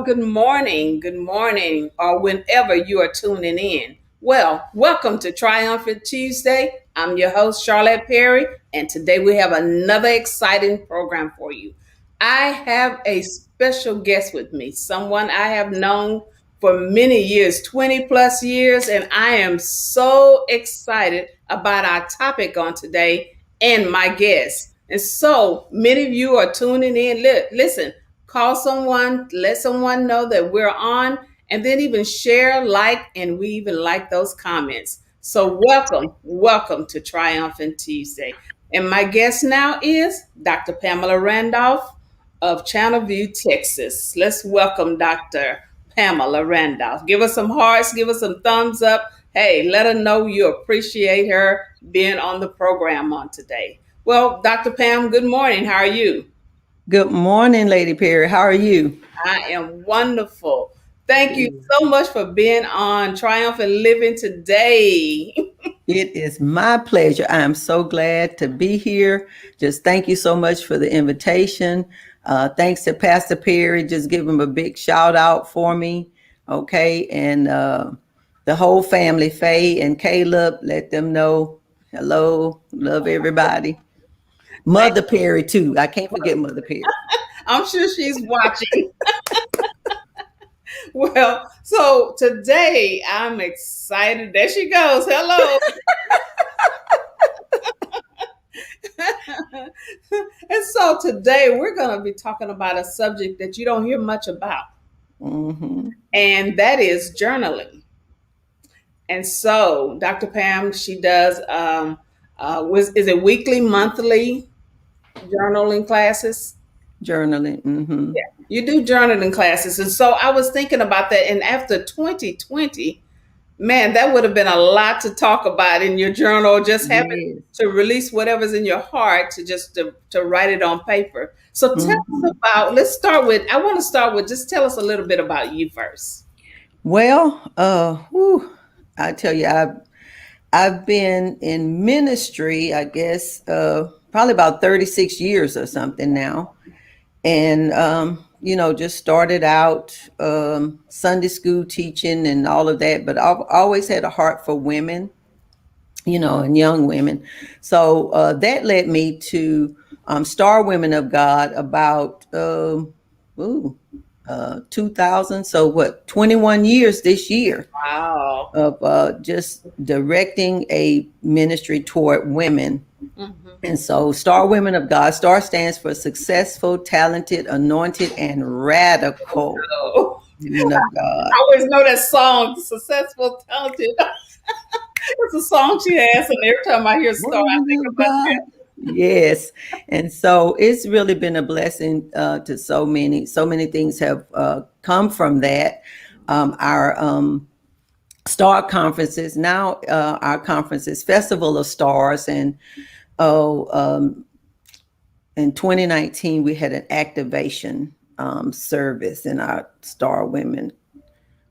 Good morning, or whenever you are tuning in. Well, welcome to Triumphant Tuesday. I'm your host, Charlette Perry, and today we have another exciting program for you. I have a special guest with me, someone I have known for many years, 20 plus years, and I am so excited about our topic on today and my guest. And so many of you are tuning in. Listen, call someone, let someone know that we're on, and then even share, like, and we even like those comments. So, welcome to Triumphant Tuesday. And my guest now is Dr. Pamela Randolph of Channelview, Texas. Let's welcome Dr. Pamela Randolph. Give us some hearts, give us some thumbs up. Hey, let her know you appreciate her being on the program on today. Well, Dr. Pam, good morning. How are you? Good morning, Lady Perry. How are you? I am wonderful. Thank you so much for being on Triumphant Living today. It is my pleasure. I am so glad to be here. Just thank you so much for the invitation. Thanks to Pastor Perry. Just give him a big shout out for me. Okay. And the whole family, Faye and Caleb, let them know hello. Love everybody. Mother Perry, too. I can't forget Mother Perry. I'm sure she's watching. Well, so today I'm excited. There she goes. Hello. And so today we're going to be talking about a subject that you don't hear much about, Hmm. and that is journaling. And so Dr. Pam, she does, is it weekly, monthly journaling classes? Journaling. Hmm. Yeah, you do journaling classes. And so I was thinking about that. And after 2020, man, that would have been a lot to talk about in your journal, just having Yes. to release whatever's in your heart to write it on paper. So tell us Hmm. about, I want to start with just tell us a little bit about you first. Well, I tell you, I've been in ministry, I guess, probably about 36 years or something now. And, just started out Sunday school teaching and all of that. But I've always had a heart for women, and young women. So that led me to Star Women of God about, ooh, 2000. So what, 21 years this year Wow. of just directing a ministry toward women. Mhm. And so, Star Women of God, STAR stands for Successful, Talented, Anointed, and Radical Oh, Women of I God. always know that song, Successful, Talented. It's a song she has, and every time I hear Star, I think Women of about God. Yes. And so it's really been a blessing to so many things have come from that. Our STAR conferences, now our conferences, Festival of Stars, and oh, in 2019, we had an activation service in our Star Women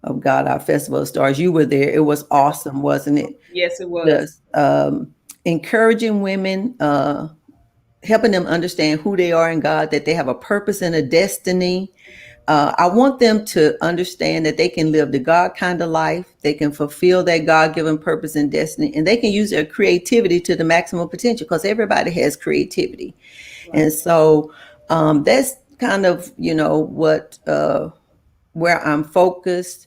of God, our Festival of Stars. You were there. It was awesome, wasn't it? Yes, it was. Just encouraging women, helping them understand who they are in God, that they have a purpose and a destiny. I want them to understand that they can live the God kind of life. They can fulfill their God given purpose and destiny, and they can use their creativity to the maximum potential because everybody has creativity. Right. And so that's kind of, what where I'm focused,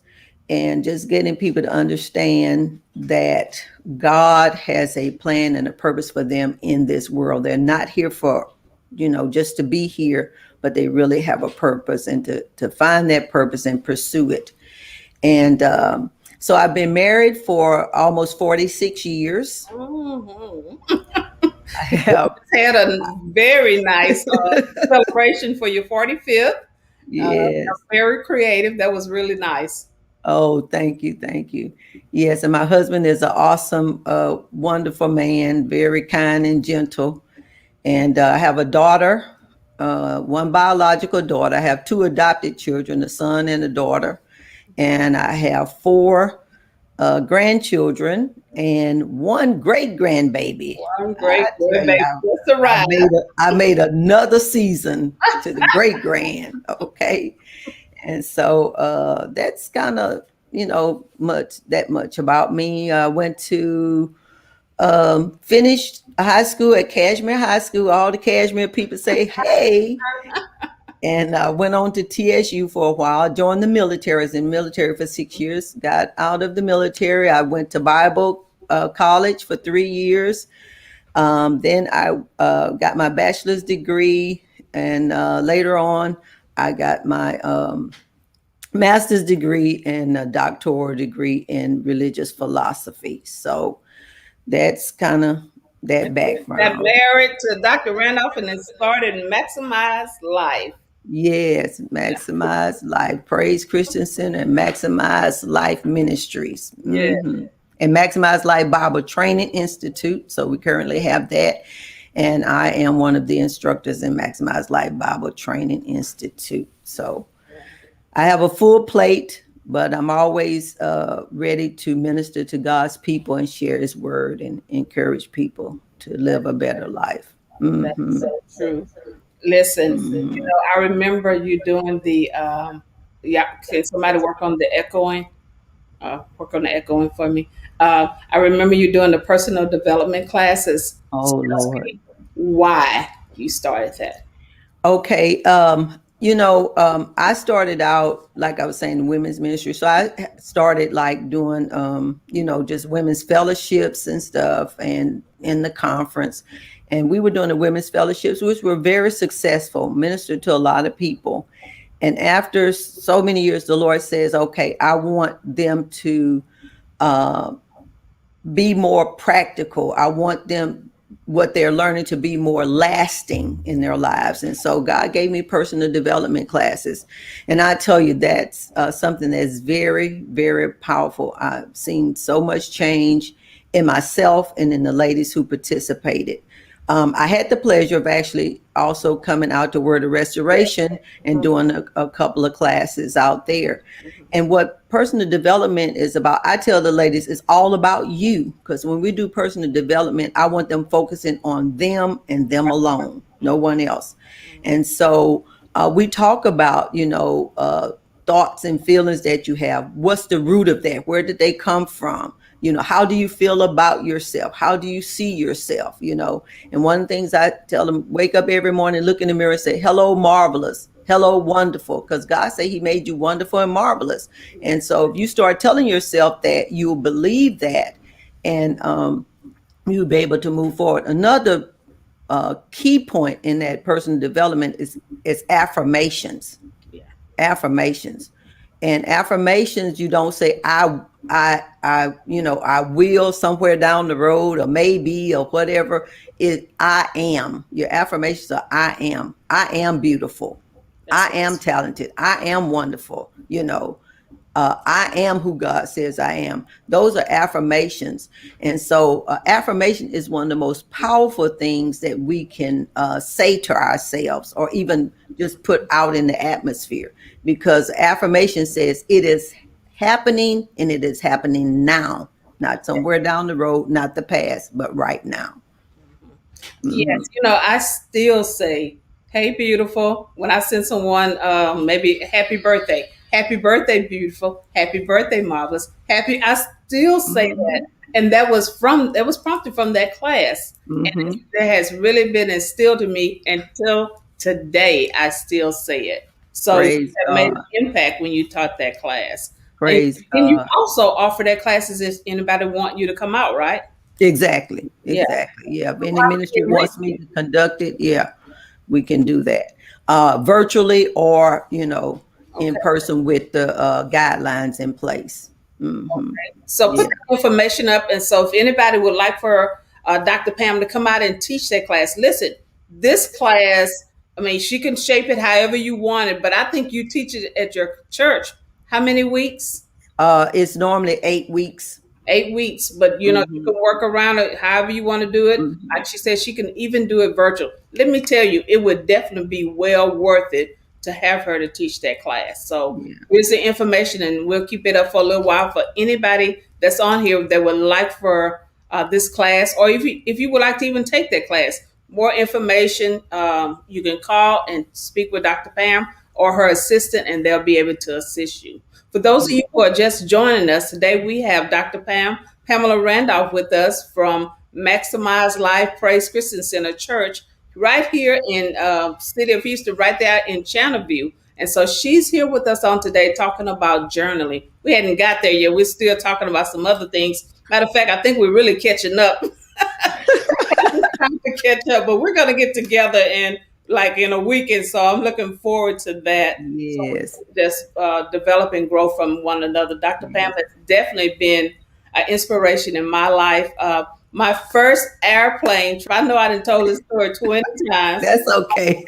and just getting people to understand that God has a plan and a purpose for them in this world. They're not here for, just to be here, but they really have a purpose, and to find that purpose and pursue it. And so I've been married for almost 46 years. Mhm. I have, Had a very nice celebration for your 45th. yes. Very creative. That was really nice. Oh, thank you, thank you. Yes, and my husband is an awesome, wonderful man, very kind and gentle. And I have a daughter, one biological daughter. I have two adopted children, a son and a daughter. And I have four grandchildren and one great grandbaby. One I great tell you, baby. Just arrived. I made another season to the great grand. Okay. And so that's kind of, much about me. I went to finished high school at Cashmere High School. All the Cashmere people say, hey. And I went on to TSU for a while, joined the military. I was in the military for 6 years, got out of the military. I went to Bible college for 3 years. Then I got my bachelor's degree. And later on, I got my master's degree and a doctoral degree in religious philosophy. So that's kind of that Got background. married to Dr. Randolph and then started Maximize Life. Yes, Maximize Life, Praise Christian Center, and Maximize Life Ministries, Yeah. and Maximize Life Bible Training Institute. So we currently have that, and I am one of the instructors in Maximize Life Bible Training Institute. So I have a full plate, but I'm always ready to minister to God's people and share His word and encourage people to live a better life. That's Hmm. so true. Listen, Hmm. I remember you doing the yeah, can somebody work on the echoing for me? I remember you doing the personal development classes. Oh Tell Lord. me why you started that. Okay. I started out, like I was saying, in women's ministry. So I started like doing, just women's fellowships and stuff and in the conference. And we were doing the women's fellowships, which were very successful, ministered to a lot of people. And after so many years, the Lord says, okay, I want them to uh, be more practical. I want them, what they're learning, to be more lasting in their lives. And so God gave me personal development classes. And I tell you, that's something that's very, very powerful. I've seen so much change in myself and in the ladies who participated. I had the pleasure of actually also coming out to Word of Restoration and doing a couple of classes out there. And what personal development is about, I tell the ladies, it's all about you. Because when we do personal development, I want them focusing on them and them alone, no one else. And so we talk about, thoughts and feelings that you have. What's the root of that? Where did they come from? How do you feel about yourself? How do you see yourself? And one of the things I tell them, wake up every morning, look in the mirror and say, hello, marvelous. Hello, wonderful. Because God said He made you wonderful and marvelous. And so if you start telling yourself that, you'll believe that, and you'll be able to move forward. Another key point in that personal development is affirmations. Yeah. Affirmations. And affirmations, you don't say I will somewhere down the road, or maybe, or whatever. It I am. Your affirmations are I am. I am beautiful. That's I it. am talented. I am wonderful. I am who God says I am. Those are affirmations. And so affirmation is one of the most powerful things that we can say to ourselves, or even just put out in the atmosphere, because affirmation says it is happening, and it is happening now, not somewhere down the road, not the past, but right now. Yes, Hmm. I still say, "Hey, beautiful." When I send someone, maybe happy birthday, beautiful, happy birthday, marvelous, happy. I still say that, Hmm. and that was prompted from that class, and Hmm. that has really been instilled in me until today. I still say it. So you Praise have made God. an impact when you taught that class, and Praise then you God. also offer that classes if anybody want you to come out, right? Exactly. Yeah. Exactly. Yeah. If any Why we ministry get wants me mentioned? to conduct it, yeah, we can do that. Virtually, or, in Okay. person with the guidelines in place. Hmm. So put Yeah. the information up. And so if anybody would like for Dr. Pam to come out and teach that class, listen, this class, I mean, she can shape it however you want it, but I think you teach it at your church. How many weeks? It's normally 8 weeks. 8 weeks, but you Hmm. can work around it however you want to do it. Hmm. Like she said, she can even do it virtual. Let me tell you, it would definitely be well worth it to have her to teach that class. So Yeah. here's the information, and we'll keep it up for a little while for anybody that's on here that would like for this class, or if you would like to even take that class. More information, you can call and speak with Dr. Pam, or her assistant, and they'll be able to assist you. For those of you who are just joining us today, we have Dr. Pamela Randolph with us from Maximize Life Praise Christian Center Church right here in city of Houston, right there in Channelview. And so she's here with us on today talking about journaling. We hadn't got there yet. We're still talking about some other things. Matter of fact, I think we're really catching up. Time to catch up, but we're going to get together in a week, and so I'm looking forward to that. So we Yes. can just develop and grow from one another. Dr. Pam has definitely been an inspiration in my life. My first airplane trip, I know I done told this story 20 times. That's okay.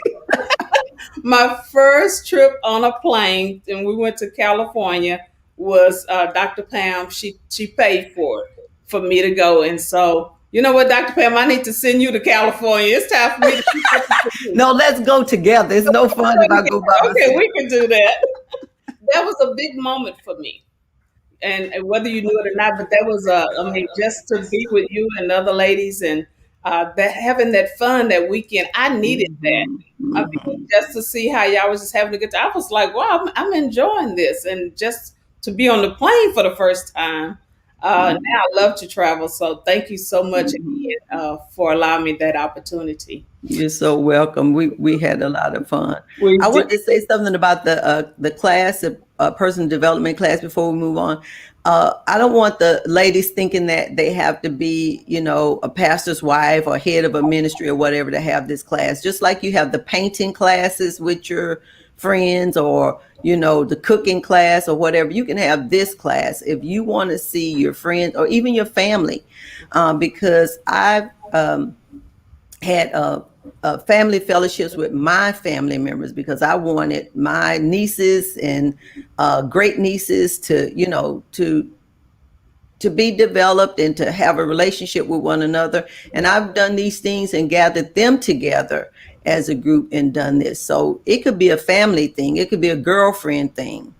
My first trip on a plane, and we went to California, was Dr. Pam. She paid for me to go, and so you know what, Dr. Pam, I need to send you to California. It's time for me to do something for you. No, let's go together. It's no fun if I go by Okay, myself. we can do that. That was a big moment for me, and whether you knew it or not, but that was I mean, just to be with you and other ladies and that having that fun that weekend, I needed that. Mhm, I mean, mhm, just to see how y'all was just having a good time. I was like, wow, I'm enjoying this. And just to be on the plane for the first time. Now mhm, I love to travel. So thank you so much mhm. again for allowing me that opportunity. You're so welcome. We had a lot of fun. We I did. want to say something about the class, the person development class, before we move on. I don't want the ladies thinking that they have to be, a pastor's wife or head of a ministry or whatever to have this class. Just like you have the painting classes with your friends, or the cooking class or whatever, you can have this class if you want to see your friends or even your family, because I've had family fellowships with my family members, because I wanted my nieces and great nieces to, to be developed and to have a relationship with one another. And I've done these things and gathered them together as a group and done this. So it could be a family thing. It could be a girlfriend thing.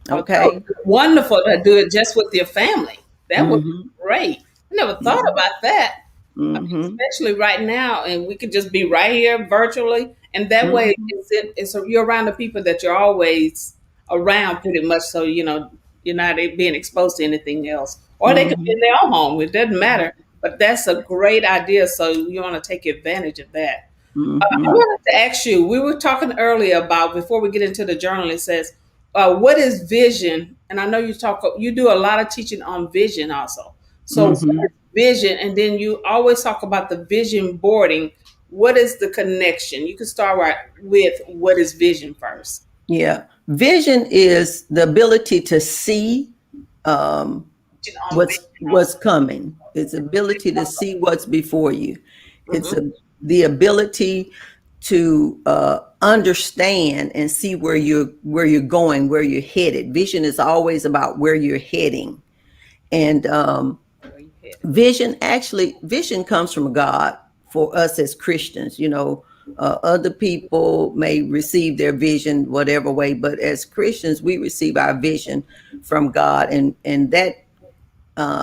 Oh, that Okay. would be wonderful to do it just with your family. That would be Mm-hmm. great. I never thought Mm-hmm. about that. I mean, Mm-hmm. especially right now, and we could just be right here virtually, and that way, Mm-hmm. you're around the people that you're always around, pretty much. So you're not being exposed to anything else, or they could be Mm-hmm. in their own home. It doesn't matter. But that's a great idea. So you want to take advantage of that. I Mm-hmm. wanted to ask you, we were talking earlier about, before we get into the journal, it says, what is vision? And I know you do a lot of teaching on vision also. So what Mm-hmm. is vision? And then you always talk about the vision boarding. What is the connection? You can start right with what is vision first. Yeah. Vision is the ability to see um, Vision on vision what's coming. It's ability to see what's before you. It's also. the ability to understand and see where you're going, where you're headed. Vision is always about where you're heading, and Where you headed. vision comes from God for us as Christians. Other people may receive their vision whatever way, but as Christians, we receive our vision from God, and that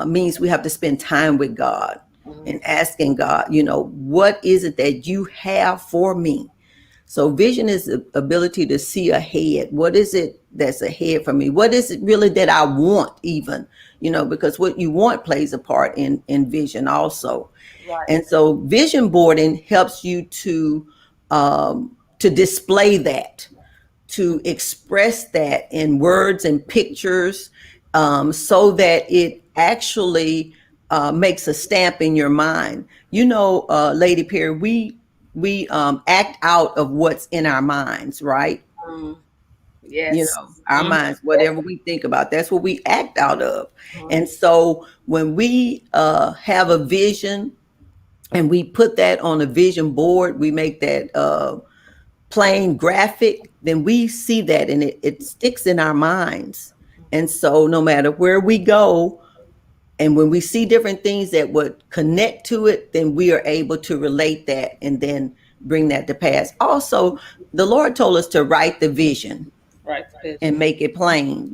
means we have to spend time with God Mhm. and asking God, what is it that you have for me? So vision is the ability to see ahead. What is it that's ahead for me? What is it really that I want, even? Because what you want plays a part in vision also. Right. And so vision boarding helps you to display that, to express that in words and pictures, so that it actually makes a stamp in your mind. Lady Perry, we act out of what's in our minds, right? Um, yes. Our Mhm. minds, whatever we think about, that's what we act out of. Mhm. And so when we have a vision and we put that on a vision board, we make that plain graphic, then we see that and it sticks in our minds. And so no matter where we go, and when we see different things that would connect to it, then we are able to relate that and then bring that to pass. Also, the Lord told us to write the vision Right. and Vision. make it plain.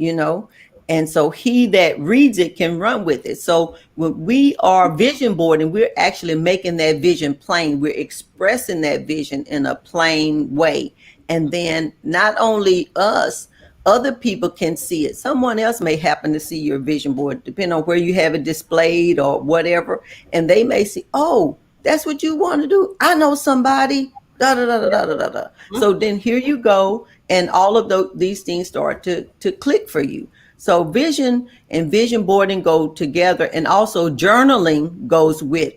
And so he that reads it can run with it. So when we are vision boarding, we're actually making that vision plain. We're expressing that vision in a plain way. And then not only us, other people can see it. Someone else may happen to see your vision board, depending on where you have it displayed or whatever. And they may see, oh, that's what you want to do. I know somebody. Da, da, da, da, da, da, da. So then here you go. And all of these things start to click for you. So vision and vision boarding go together. And also journaling goes with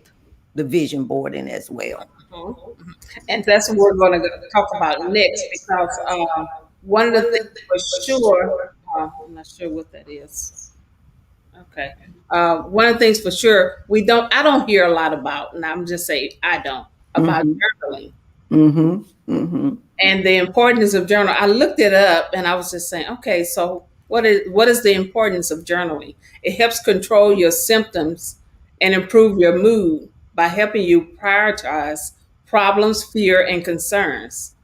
the vision boarding as well. Mhm. And that's what we're going to talk about next because one of the things for sure, I'm not sure what that is. Okay. One of the things for sure, I don't hear a lot about, and I'm just saying I don't, about Mm-hmm. journaling Mm-hmm. Mm-hmm. and the importance of journal. I looked it up and I was just saying, okay, so what is the importance of journaling? It helps control your symptoms and improve your mood by helping you prioritize problems, fear, and concerns.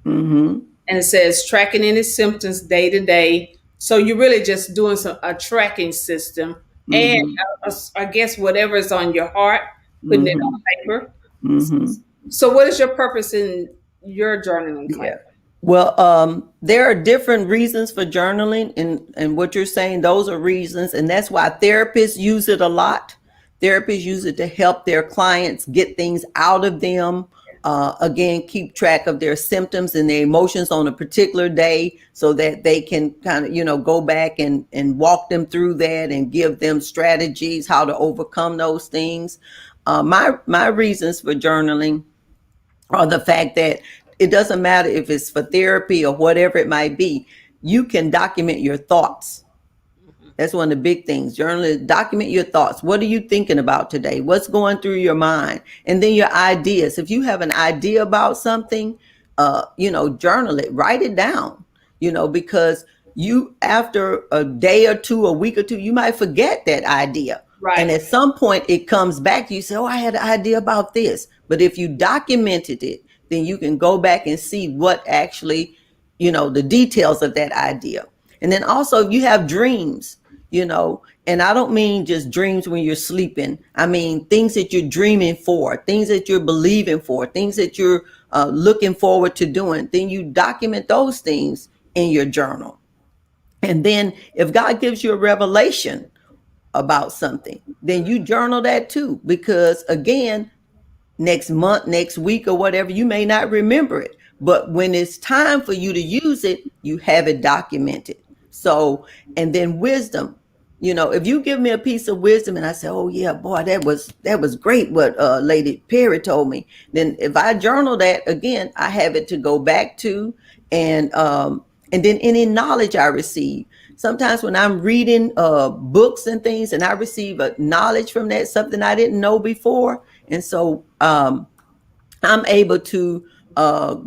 Mm-hmm. And it says tracking any symptoms day to day. So you're really just doing a tracking system, and Mm-hmm. I guess whatever is on your heart, putting it Mm-hmm. on paper. Mm-hmm. So, what is your purpose in your journaling class? Yeah. Well, there are different reasons for journaling, and what you're saying, those are reasons, and that's why therapists use it a lot. Therapists use it to help their clients get things out of them. Again, keep track of their symptoms and their emotions on a particular day, so that they can kind of, go back and walk them through that and give them strategies how to overcome those things. My reasons for journaling or the fact that it doesn't matter if it's for therapy or whatever it might be, you can document your thoughts. That's one of the big things. Journalists, document your thoughts. What are you thinking about today? What's going through your mind? And then your ideas. If you have an idea about something, journal it, write it down, because you, after a day or two, a week or two, you might forget that idea. And Right. at some point it comes back to you, say, oh, I had an idea about this. But if you documented it, then you can go back and see what actually, the details of that idea. And then also, if you have dreams, and I don't mean just dreams when you're sleeping. I mean things that you're dreaming for, things that you're believing for, things that you're looking forward to doing. Then you document those things in your journal. And then if God gives you a revelation about something, then you journal that too. Because again, next month, next week, or whatever, you may not remember it. But when it's time for you to use it, you have it documented. So, and then wisdom. If you give me a piece of wisdom and I say, oh yeah, boy, that was great what Lady Perry told me. Then if I journal that again, I have it to go back to, and then any knowledge I receive. Sometimes when I'm reading books and things and I receive a knowledge from that, something I didn't know before, and so I'm able to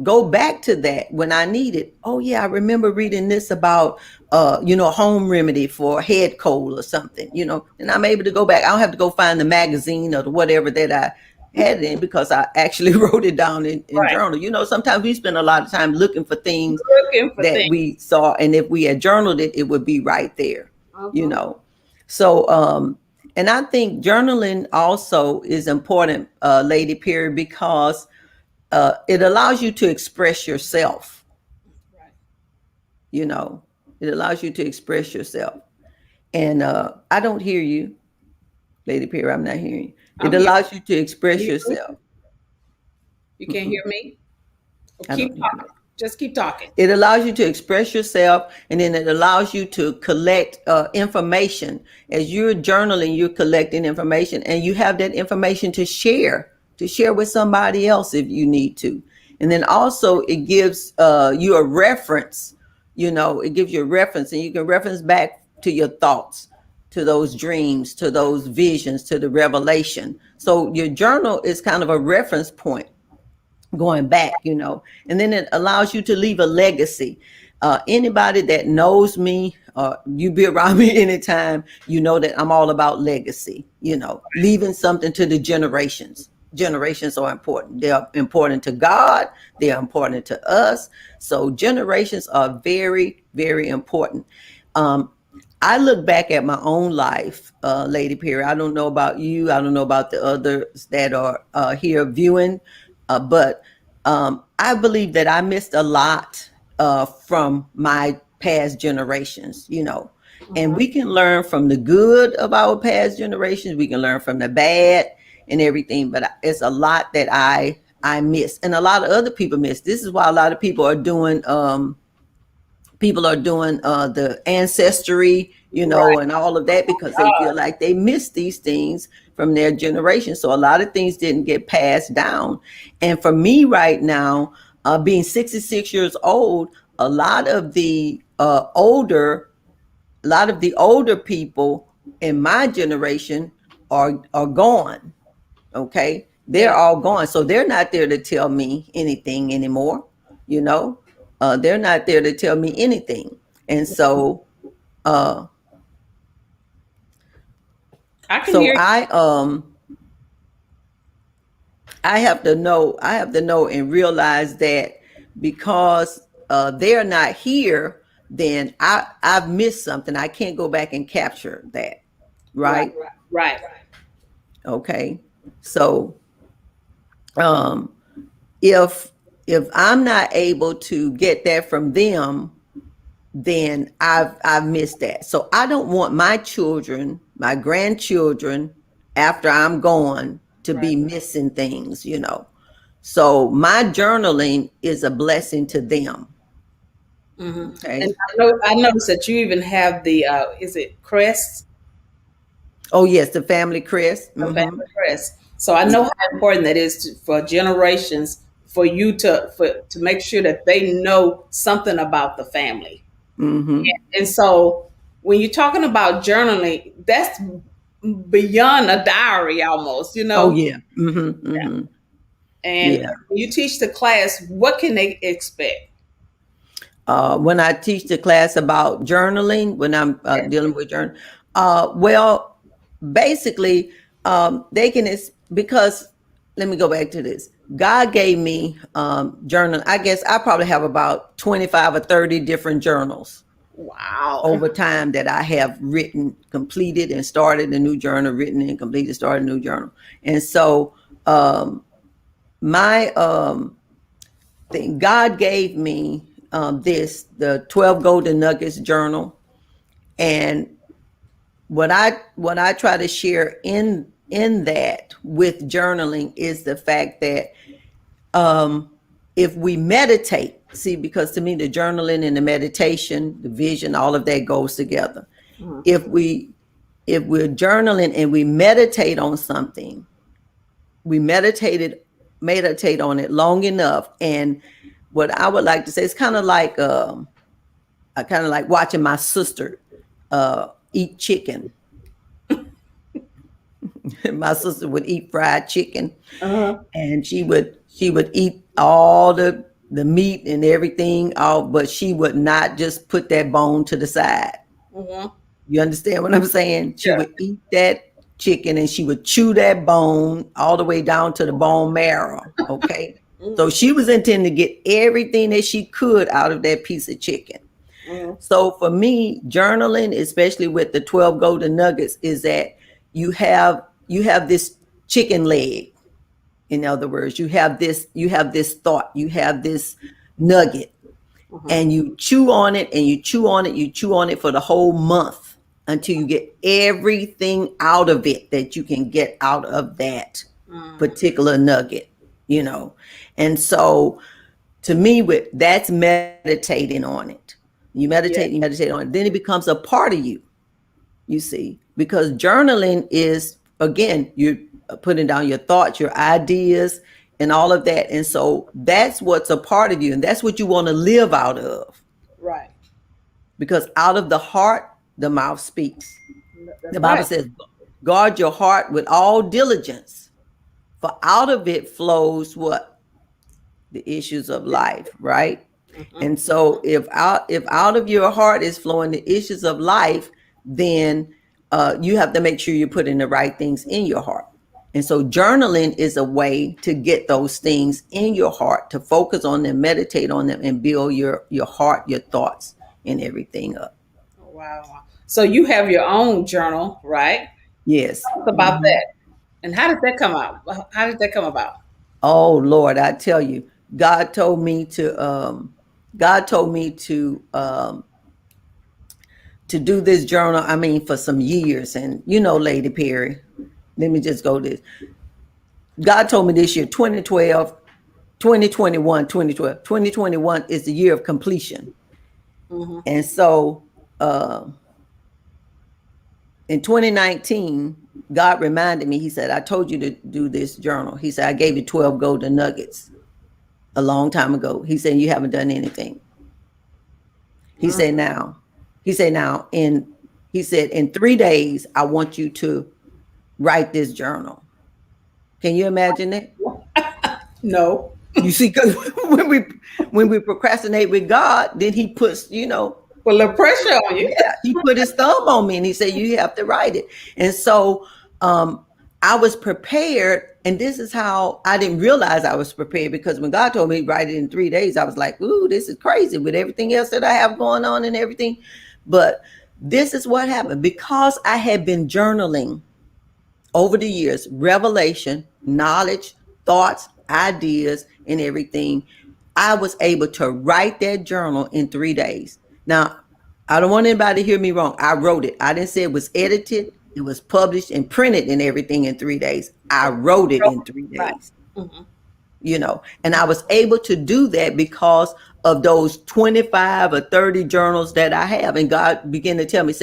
go back to that when I need it. Oh yeah, I remember reading this about a home remedy for a head cold or something, and I'm able to go back. I don't have to go find the magazine or the whatever that I had it in, because I actually wrote it down in Right. journal. Sometimes we spend a lot of time looking for things Looking for that things. we saw, and if we had journaled it, it would be right there, you Mhm. know. So and I think journaling also is important, Lady Perry, because it allows you to express yourself. Right. You know, it allows you to express yourself. And I don't hear you, Lady Perry. I'm not hearing you. It I'm here. allows you to You express hear me? yourself. You can't Mm-mm, hear me? Well, I keep don't hear talking. that. Just keep talking. It allows you to express yourself, and then it allows you to collect information. As you're journaling, you're collecting information, and you have that information to share with somebody else if you need to. And then also it gives you a reference. It gives you a reference, and you can reference back to your thoughts, to those dreams, to those visions, to the revelation. So your journal is kind of a reference point going back, and then it allows you to leave a legacy. Anybody that knows me, you be around me anytime, you know that I'm all about legacy, leaving something to the generations. Generations are important. They're important to God, they're important to us. So generations are very, very important. um, I look back at my own life, Lady Perry. I don't know about you. I don't know about the others that are here viewing, but I believe that I missed a lot from my past generations, and Mhm. we can learn from the good of our past generations. We can learn from the bad and everything, but it's a lot that I miss, and a lot of other people miss. This is why a lot of people are doing the ancestry, Right. and all of that because they feel like they missed these things from their generation. So a lot of things didn't get passed down. And for me right now, being 66 years old, a lot of the older people in my generation are gone. Okay, they're Yeah. all gone, so they're not there to tell me anything anymore. You know, they're not there to tell me anything, and so uh, I can so hear you. I have to know and realize that because they're not here, then I've missed something. I can't go back and capture that, Right. right? Right. Okay, so um, if if I'm not able to get that from them, then I've missed that. So I don't want my children, my grandchildren, after I'm gone, to Right. be missing things. So my journaling is a blessing to them. Hmm. And Okay. I noticed that you even have the is it crest, Oh yes, the family crest. a Mm-hmm. family crest. So I know Yeah. how important that is for generations for you to make sure that they know something about the family. Mm-hmm. And so when you're talking about journaling, that's beyond a diary almost, you Oh know. yeah. Mm-hmm. Mm-hmm. And Yeah. when you teach the class, what can they expect? When I teach the class about journaling, when I'm dealing with journal, well, basically, they can because let me go back to this. God gave me journal. I guess I probably have about 25 or 30 different journals Wow. over time that I have written, completed, and started a new journal, written and completed, started a new journal. And so my thing, God gave me the 12 Golden Nuggets journal, and what I try to share in that with journaling is the fact that if we meditate, see, because to me the journaling and the meditation, the vision, all of that goes together. Mhm. If we if we're journaling and we meditate on something, we meditate on it long enough, and what I would like to say is kind of like I kind of like watching my sister eat chicken. My sister would eat fried chicken, Uh-huh. and she would eat all the meat and everything, all, but she would not just put that bone to the side. Mhm. You understand what I'm saying? She Yeah. would eat that chicken and she would chew that bone all the way down to the bone marrow. Okay. So Mhm. she was intending to get everything that she could out of that piece of chicken. Mhm. So for me, journaling, especially with the 12 golden nuggets, is that you have this chicken leg. In other words, you have this thought, you have this nugget, Mhm. and you chew on it and you chew on it, you chew on it for the whole month until you get everything out of it that you can get out of that Mhm. particular nugget. And so to me, with that's meditating on it. Yeah. You meditate on it, then it becomes a part of you see, because journaling is, again, you're putting down your thoughts, your ideas, and all of that. And so that's what's a part of you, and that's what you want to live out of, Right. because out of the heart the mouth speaks. That's The Bible right. says, guard your heart with all diligence, for out of it flows what? The issues of life, right? Mhm. And so if out of your heart is flowing the issues of life, then you have to make sure you're putting the right things in your heart. And so journaling is a way to get those things in your heart, to focus on them, meditate on them, and build your heart, your thoughts, and everything up. Wow. Wow. So you have your own journal, right? Yes. Talk about Mhm. that. And how did that come out? How did that come about? Oh Lord, I tell you, God told me to God told me to do this journal, I mean, for some years. And Lady Perry, let me just go this. God told me this year, 2012, 2021, 2012, 2021 is the year of completion. Mm-hmm. And so in 2019, God reminded me, he said, I told you to do this journal. He said, I gave you 12 golden nuggets a long time ago. He said, you haven't done anything. He said, now, he said, now, he said, in 3 days, I want you to write this journal. Can you imagine it? No. You see, because when we procrastinate with God, then he puts, Well, the pressure on you. yeah, he put his thumb on me and he said, you have to write it. And so I was prepared. And this is how I didn't realize I was prepared, because when God told me to write it in 3 days, I was like, ooh, this is crazy with everything else that I have going on and everything. But this is what happened because I had been journaling over the years, revelation, knowledge, thoughts, ideas, and everything. I was able to write that journal in 3 days. Now, I don't want anybody to hear me wrong. I wrote it. I didn't say it was edited. It was published and printed and everything in 3 days. I wrote it in three Right. days, Mm-hmm. and I was able to do that because of those 25 or 30 journals that I have. And God began to tell me,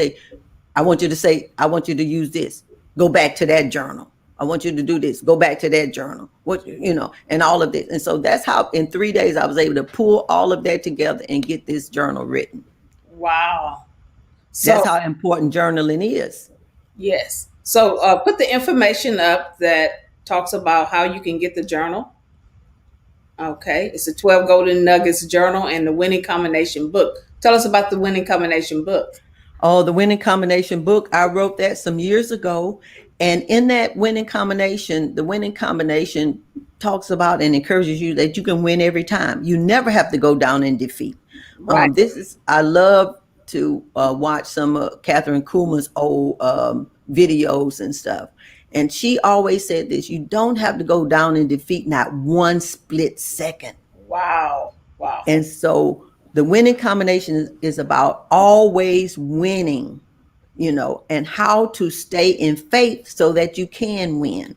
I want you to use this. Go back to that journal. I want you to do this. Go back to that journal. And all of this. And so that's how in 3 days I was able to pull all of that together and get this journal written. Wow. That's So, how important journaling is. yes. So, put the information up that talks about how you can get the journal. Okay. It's a 12 Golden Nuggets journal and the winning combination book. Tell us about the winning combination book. Oh, the winning combination book. I wrote that some years ago. And in that winning combination, the winning combination talks about and encourages you that you can win every time. You never have to go down in defeat. Right. I love to watch some of Catherine Kuhlman's old videos and stuff. And she always said this: you don't have to go down in defeat, not one split second. Wow. Wow. And so the winning combination is about always winning, and how to stay in faith so that you can win.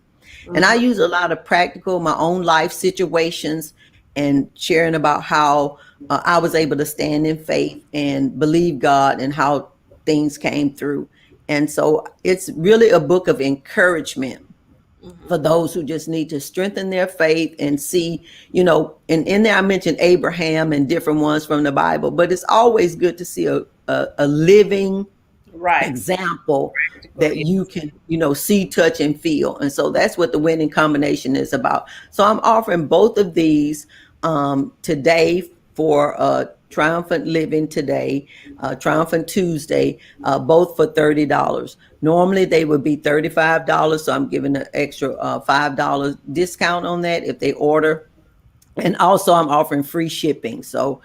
And I use a lot of practical, my own life situations, and sharing about how I was able to stand in faith and believe God and how things came through. And so it's really a book of encouragement for those who just need to strengthen their faith and see, and in there I mentioned Abraham and different ones from the Bible, but it's always good to see a living Right. example that you can, see, touch, and feel. And so that's what the winning combination is about. So I'm offering both of these today for Triumphant Living today, Triumphant Tuesday, both for $30. Normally they would be $35, so I'm giving an extra $5 discount on that if they order. And also I'm offering free shipping. So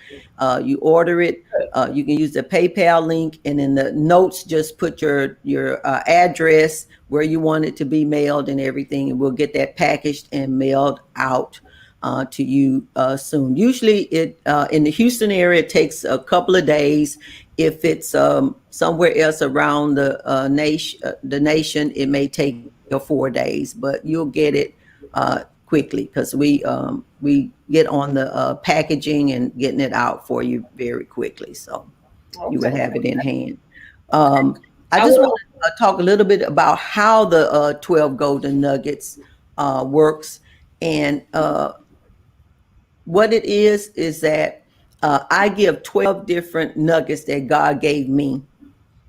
you order it, you can use the PayPal link, and in the notes, just put your address, where you want it to be mailed and everything. And we'll get that packaged and mailed out to you soon. Usually it in the Houston area, it takes a couple of days. If it's somewhere else around the nation, it may take 4 days, but you'll get it quickly, because we get on the packaging and getting it out for you very quickly, so you would Okay. have it in hand. I I just will. want to talk a little bit about how the 12 golden nuggets works. And what it is that I give 12 different nuggets that God gave me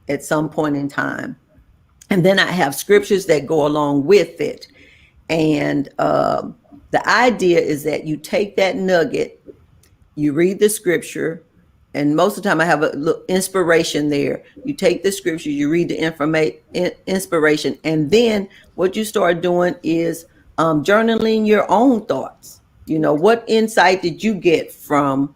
at some point in time, and then I have scriptures that go along with it. And the idea is that you take that nugget, you read the scripture, and most of the time I have a little inspiration there. You take the scripture, you read the inspiration, and then what you start doing is journaling your own thoughts. What insight did you get from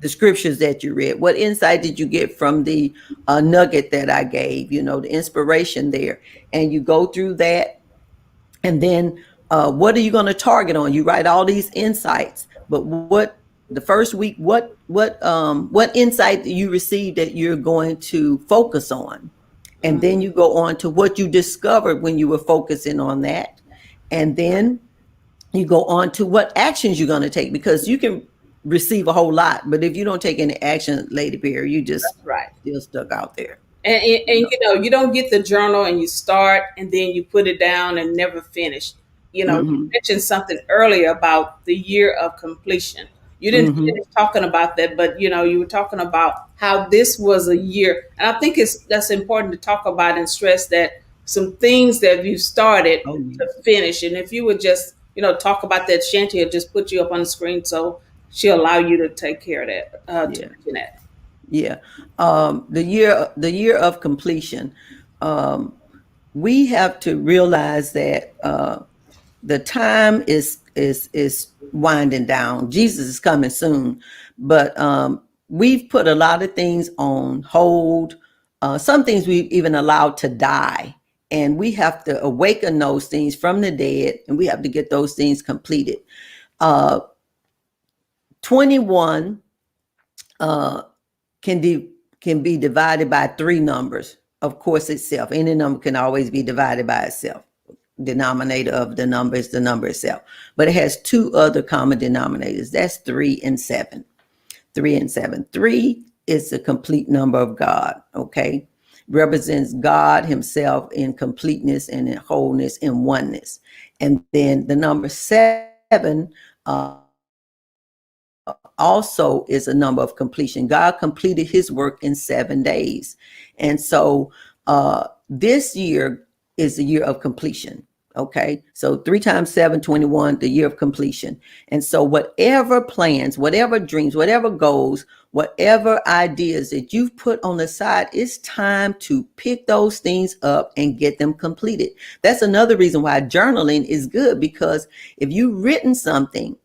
the scriptures that you read? What insight did you get from the nugget that I gave? The inspiration there, and you go through that. And then what are you going to target on? You write all these insights, But what the first week, what insight that you received that you're going to focus on, and then Mhm. you go on to what you discovered when you were focusing on that, and then you go on to what actions you're going to take, because you can receive a whole lot, but if you don't take any action, Lady Bear, you just That's right. still stuck out there. And you know, you don't get the journal and you start and then you put it down and never finish. You know, you Mm-hmm. mentioned something earlier about the year of completion. You didn't Mm-hmm. finish talking about that, but you know, you were talking about how this was a year, and I think that's important to talk about and stress that some things that you started Oh to yes. finish. And if you would just, you know, talk about that, Shanty will just put you up on the screen, so she'll allow you to take care of that, to Yeah. mention that. Yeah. The year of completion. Um, we have to realize that the time is winding down. Jesus is coming soon, but we've put a lot of things on hold. Some things we've even allowed to die, and we have to awaken those things from the dead, and we have to get those things completed. Uh, 21 uh, can be divided by three numbers. Of course, itself. Any number can always be divided by itself. Denominator of the number is the number itself, but it has two other common denominators. That's 3 and 7. 3 and 7. 3 is the complete number of God. Okay, represents God Himself in completeness and in wholeness and oneness. And then the number 7 also is a number of completion. God completed His work in 7 days, and so this year is the year of completion. Okay, so 3 times 7, 21, the year of completion. And so, whatever plans, whatever dreams, whatever goals, whatever ideas that you've put on the side, it's time to pick those things up and get them completed. That's another reason why journaling is good, because if you've written something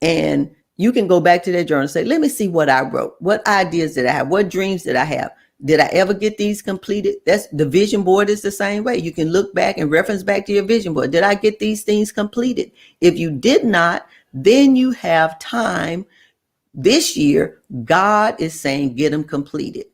and you can go back to that journal and say, let me see what I wrote. What ideas did I have? What dreams did I have? Did I ever get these completed? That's the vision board is the same way. You can look back and reference back to your vision board. Did I get these things completed? If you did not, then you have time this year. God is saying, get them completed.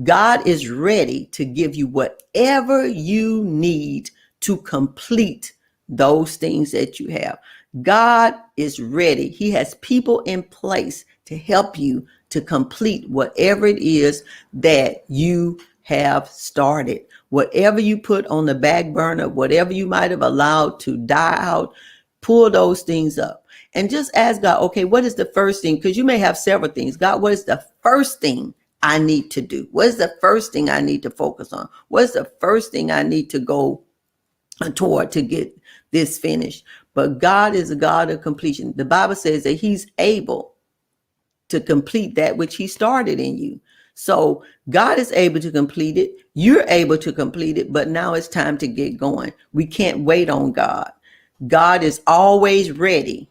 God is ready to give you whatever you need to complete those things that you have. God is ready. He has people in place to help you to complete whatever it is that you have started. Whatever you put on the back burner, whatever you might have allowed to die out, pull those things up and just ask God, okay, what is the first thing? Because you may have several things. God, what is the first thing I need to do? What is the first thing I need to focus on? What's the first thing I need to go toward to get this finished? But God is a God of completion. The Bible says that He's able to complete that which He started in you. So God is able to complete it. You're able to complete it, but now it's time to get going. We can't wait on God. God is always ready.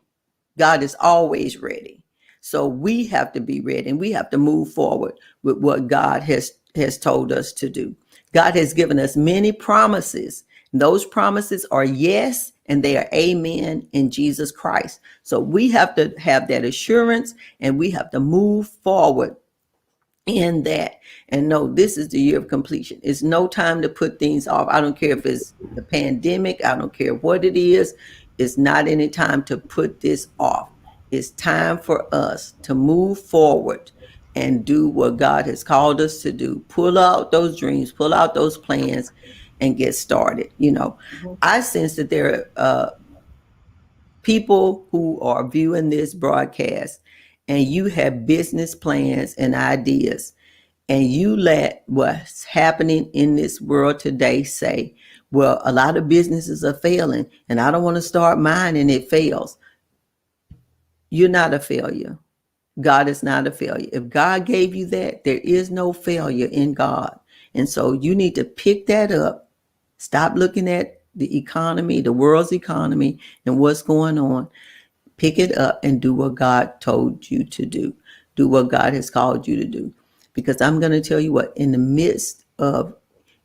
God is always ready. So we have to be ready, and we have to move forward with what God has told us to do. God has given us many promises. Those promises are yes, and they are amen in Jesus Christ. So we have to have that assurance, and we have to move forward in that and know this is the year of completion. It's no time to put things off. I don't care if it's the pandemic, I don't care what it is. It's not any time to put this off. It's time for us to move forward and do what God has called us to do. Pull out those dreams, pull out those plans, and get started. I sense that there are people who are viewing this broadcast, and you have business plans and ideas, and you let what's happening in this world today say, well, a lot of businesses are failing and I don't want to start mine and it fails. You're not a failure. God is not a failure. If God gave you that, there is no failure in God. And so you need to pick that up. Stop looking at the economy, the world's economy, and what's going on. Pick it up and do what God told you to do. Do what God has called you to do. Because I'm going to tell you what, in the midst of,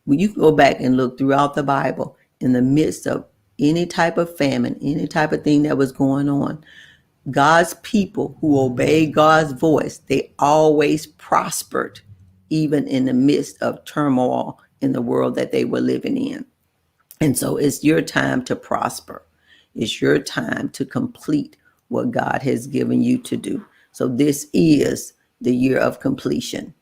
when you can go back and look throughout the Bible, in the midst of any type of famine, any type of thing that was going on, God's people who obey God's voice, they always prospered, even in the midst of turmoil in the world that they were living in. And so it's your time to prosper. It's your time to complete what God has given you to do. So this is the year of completion.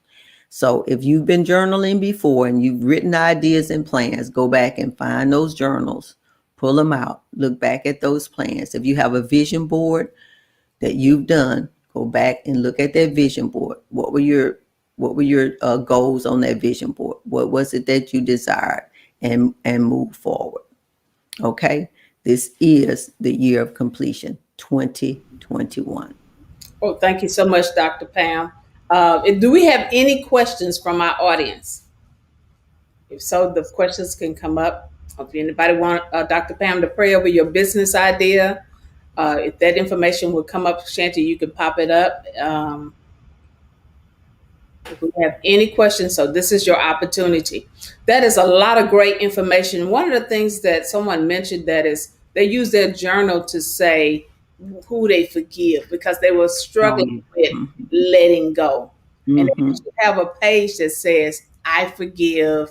So if you've been journaling before and you've written ideas and plans, go back and find those journals, pull them out, look back at those plans. If you have a vision board that you've done, go back and look at that vision board. What were your goals on that vision board? What was it that you desired, and move forward? Okay, this is the year of completion, 2021. Oh, thank you so much, Dr. Pam. Do we have any questions from our audience? If so, the questions can come up. If anybody want Dr. Pam to pray over your business idea, if that information would come up, Shanti, you could pop it up. If we have any questions, so this is your opportunity. That is a lot of great information. One of the things that someone mentioned that is they use their journal to say who they forgive because they were struggling with letting go. And they Mm-hmm. should have a page that says, I forgive,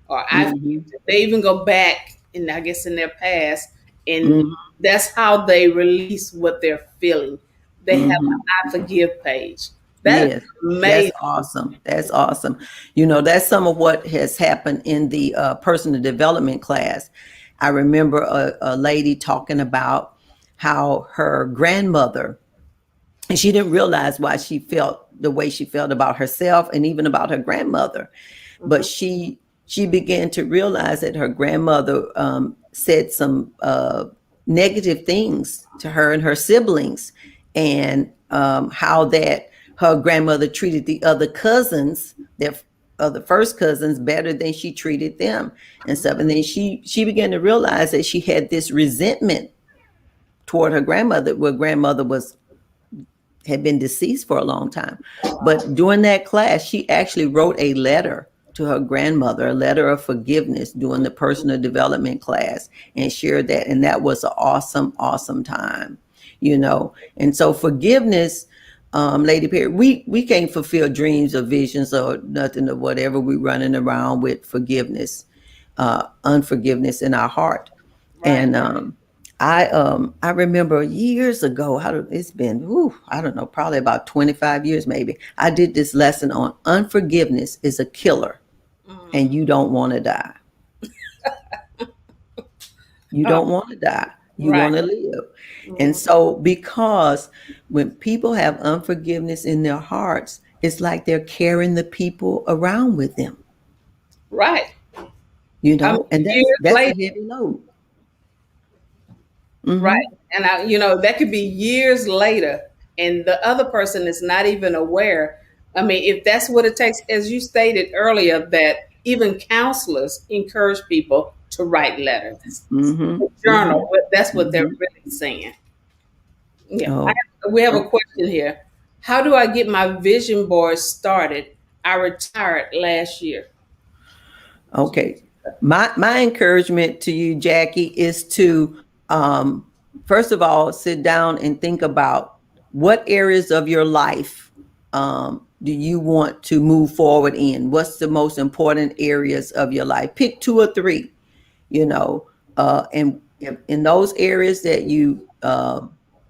or I Mm-hmm. forgive. They even go back, and I guess in their past, and Mm-hmm. that's how they release what they're feeling. They have Mm-hmm. an I forgive page. That is Yes, that's amazing. awesome. That's awesome. You know, that's some of what has happened in the personal development class. I remember a lady talking about how her grandmother, and she didn't realize why she felt the way she felt about herself and even about her grandmother, but Mhm. she began to realize that her grandmother said some negative things to her and her siblings, and how that her grandmother treated the other cousins, their other first cousins, better than she treated them and stuff. And then she began to realize that she had this resentment toward her grandmother, where grandmother was had been deceased for a long time. But during that class, she actually wrote a letter to her grandmother, a letter of forgiveness during the personal development class, and shared that. And that was an awesome, awesome time, you know. And so forgiveness, Lady Perry, we can't fulfill dreams or visions or nothing or whatever. We running around with forgiveness, unforgiveness in our heart. Right. And I remember years ago, it's been, I don't know, probably about 25 years maybe. I did this lesson on unforgiveness is a killer, and Mm. you don't want to die. You Oh, don't want to die. You right. want to live. And Mhm. so, because when people have unforgiveness in their hearts, it's like they're carrying the people around with them, Right. you I mean, know, and that's years that's a later, heavy load. right. Hmm. And that could be years later, and the other person is not even aware. I mean, if that's what it takes, as you stated earlier, that even counselors encourage people to write letters, Hmm. journal. Hmm. But that's what they're Hmm. really saying. Yeah. Oh, We have a oh, question here. How do I get my vision board started? I retired last year. okay. My encouragement to you, Jackie, is to first of all sit down and think about what areas of your life do you want to move forward in. What's the most important areas of your life? Pick two or three, you know, and in those areas that you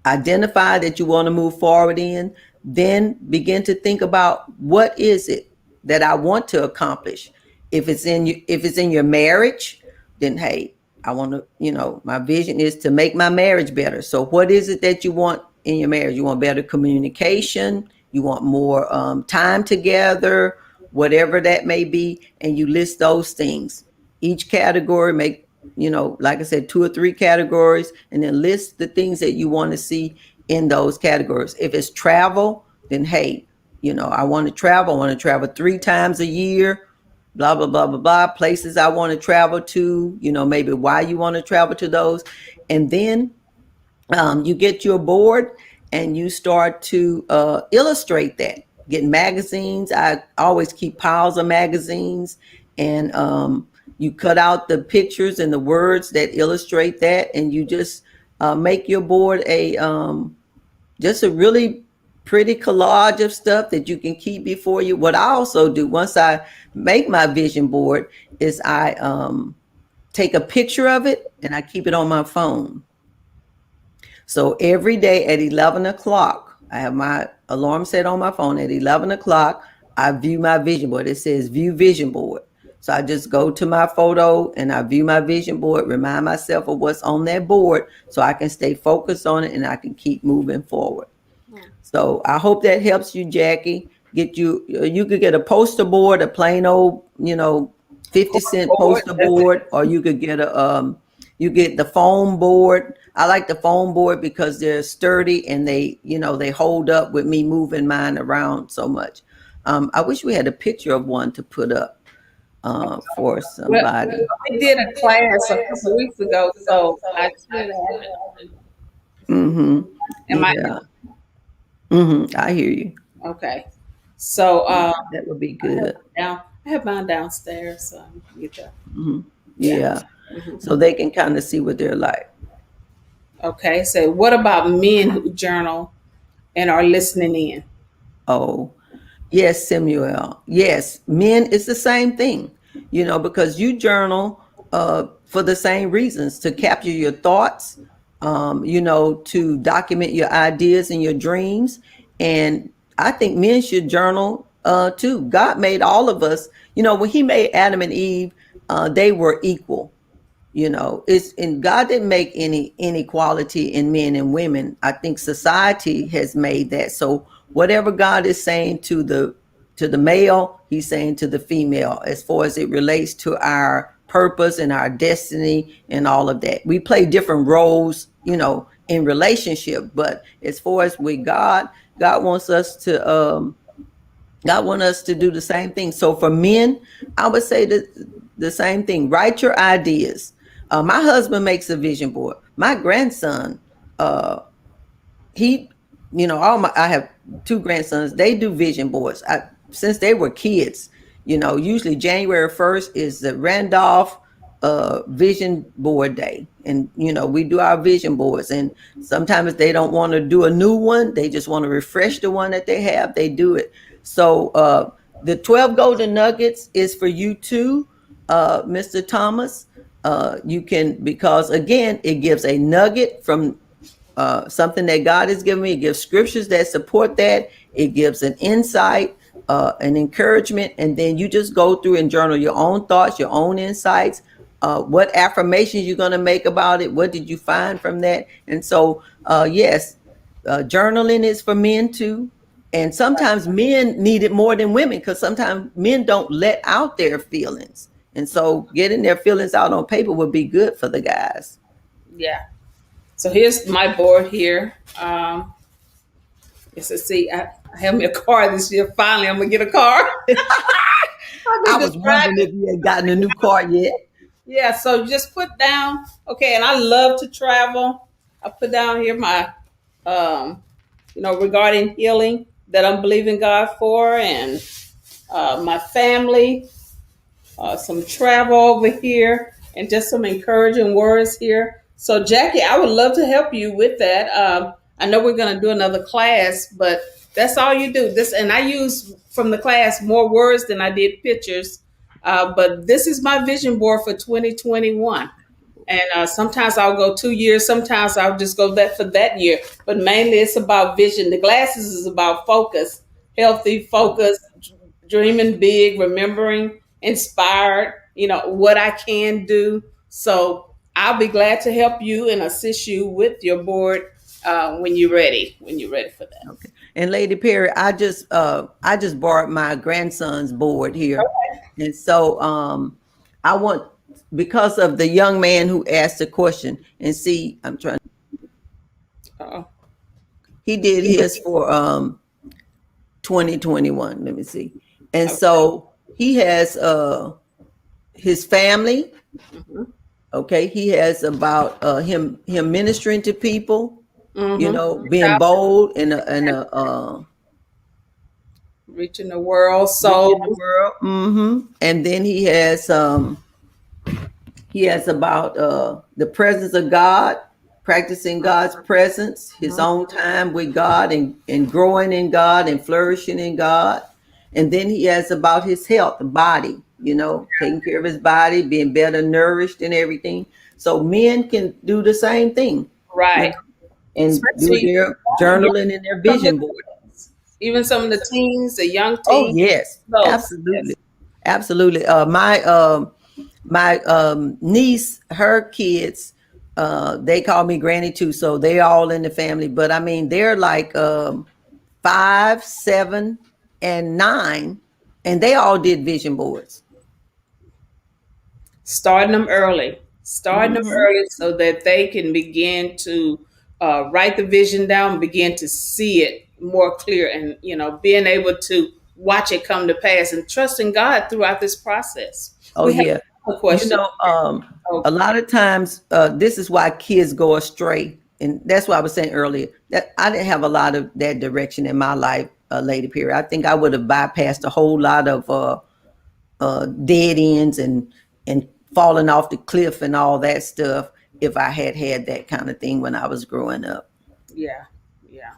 identify that you want to move forward in, then begin to think about what is it that I want to accomplish. If it's in your marriage, then hey, I want to, my vision is to make my marriage better. So what is it that you want in your marriage? You want better communication, you want more time together, whatever that may be, and you list those things. Each category, make, like I said, two or three categories, and then list the things that you want to see in those categories. If it's travel, then hey, I want to travel. I want to travel 3 times a year, blah, blah, blah, blah, blah. Places I want to travel to, maybe why you want to travel to those. And then you get your board and you start to illustrate that. Get magazines. I always keep piles of magazines, and you cut out the pictures and the words that illustrate that, and you just make your board just a really pretty collage of stuff that you can keep before you. What I also do once I make my vision board is I take a picture of it and I keep it on my phone. So every day at 11 o'clock, I have my alarm set on my phone. At 11 o'clock, I view my vision board. It says view vision board. So I just go to my photo and I view my vision board, remind myself of what's on that board so I can stay focused on it and I can keep moving forward. So I hope that helps you, Jackie. Get you, you could get a poster board, a plain old, 50-cent Board, poster that's it. board, or you could get you get the foam board. I like the foam board because they're sturdy and they hold up with me moving mine around so much. I wish we had a picture of one to put up for Well, somebody. we did a class a couple weeks ago, so I should have it. Mm-hmm. Am I Yeah. Mm-hmm. I hear you. okay? So That would be good. I have mine downstairs, so I can get that. Hmm. Yeah. Yeah. Mhm. So they can kind of see what they're like. Okay. So what about men who journal and are listening in? Oh, yes, Samuel. Yes, men, it's the same thing, because you journal for the same reasons to capture your thoughts, to document your ideas and your dreams. And I think men should journal too. God made all of us, when He made Adam and Eve, they were equal. It's and God didn't make any inequality in men and women. I think society has made that. So whatever God is saying to the male, He's saying to the female, as far as it relates to our purpose and our destiny and all of that. We play different roles, in relationship, but as far as with God, God wants us to God wants us to do the same thing. So for men, I would say that the same thing. Write your ideas. My husband makes a vision board. My grandson, uh, he, I have two grandsons. They do vision boards. Since they were kids, usually January 1st is the Randolph vision board day, and we do our vision boards. And sometimes they don't want to do a new one; they just want to refresh the one that they have. They do it. So the 12 golden nuggets is for you too, Mr. Thomas. You can, because again, it gives a nugget from something that God has given me. It gives scriptures that support that. It gives an insight, an encouragement, and then you just go through and journal your own thoughts, your own insights. What affirmations you're going to make about it? What did you find from that? And so, yes, journaling is for men too. And sometimes men need it more than women because sometimes men don't let out their feelings. And so getting their feelings out on paper would be good for the guys. Yeah. So here's my board here. It's a see. I have me a car this year. Finally, I'm gonna get a car. I've I been was wondering describing. if you had gotten a new car yet. Yeah. So just put down. Okay, and I love to travel. I put down here my, regarding healing that I'm believing God for, and my family, some travel over here, and just some encouraging words here. So, Jackie, I would love to help you with that. I know we're going to do another class, but that's all you do. This, and I use from the class more words than I did pictures. But this is my vision board for 2021. And sometimes I'll go 2 years. Sometimes I'll just go that for that year. But mainly it's about vision. The glasses is about focus, healthy focus, dreaming big, remembering, inspired, what I can do. So I'll be glad to help you and assist you with your board when you're ready. When you're ready for that. Okay. And Lady Perry, I just borrowed my grandson's board here. And so I want, because of the young man who asked the question, and see, I'm trying, Uh-oh. he did his for 2021. Let me see. And Okay. so he has his family. Mhm. Okay, he has about him ministering to people, Mhm. being bold and Reaching the world. reaching the So world. And then he has about the presence of God. practicing God's presence, his Mhm. own time with God, and growing in God and flourishing in God. And then he has about his health, the body, taking care of his body, being better nourished and everything. So men can do the same thing, you Right. know, and do Especially their young, journaling and their some of vision board. the, even some of the teens, the young Oh teens. yes, So absolutely, yes, absolutely. My niece, her kids, they call me granny too, so they're all in the family. But I mean, they're like 5, 7, and 9, and they all did vision boards. starting them Hmm. early so that they can begin to write the vision down, begin to see it more clear, and being able to watch it come to pass and trusting God throughout this process. Oh We have yeah, a question. a Oh, lot of times this is why kids go astray, and that's why I was saying earlier that I didn't have a lot of that direction in my life, Lady Period. I think I would have bypassed a whole lot of dead ends and falling off the cliff and all that stuff if I had had that kind of thing when I was growing up. yeah, yeah,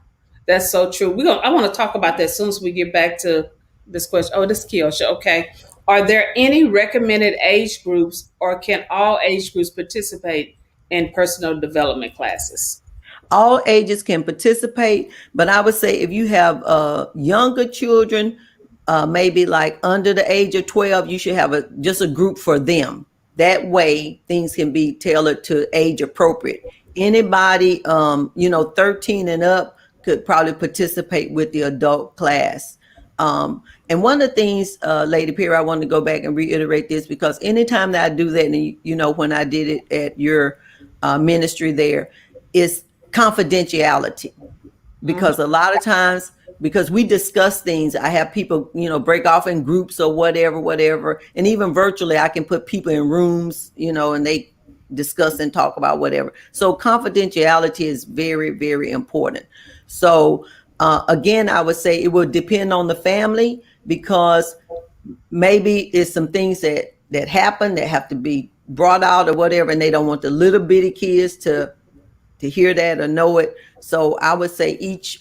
that's so true. I want to talk about that as soon as we get back to this question. Oh, this is Kiosha. Okay, are there any recommended age groups, or can all age groups participate in personal development classes? All ages can participate, but I would say if you have younger children, maybe like under the age of 12, you should have just a group for them. That way things can be tailored to age appropriate. Anybody 13 and up could probably participate with the adult class. And one of the things, Lady Perry, I want to go back and reiterate this, because anytime that I do that, and when I did it at your ministry there, is confidentiality. Mhm. Because a lot of times, because we discuss things, I have people break off in groups or whatever, and even virtually I can put people in rooms, and they discuss and talk about whatever. So confidentiality is very, very important. So again, I would say it would depend on the family, because maybe it's some things that happen that have to be brought out or whatever, and they don't want the little bitty kids to hear that or know it. So I would say each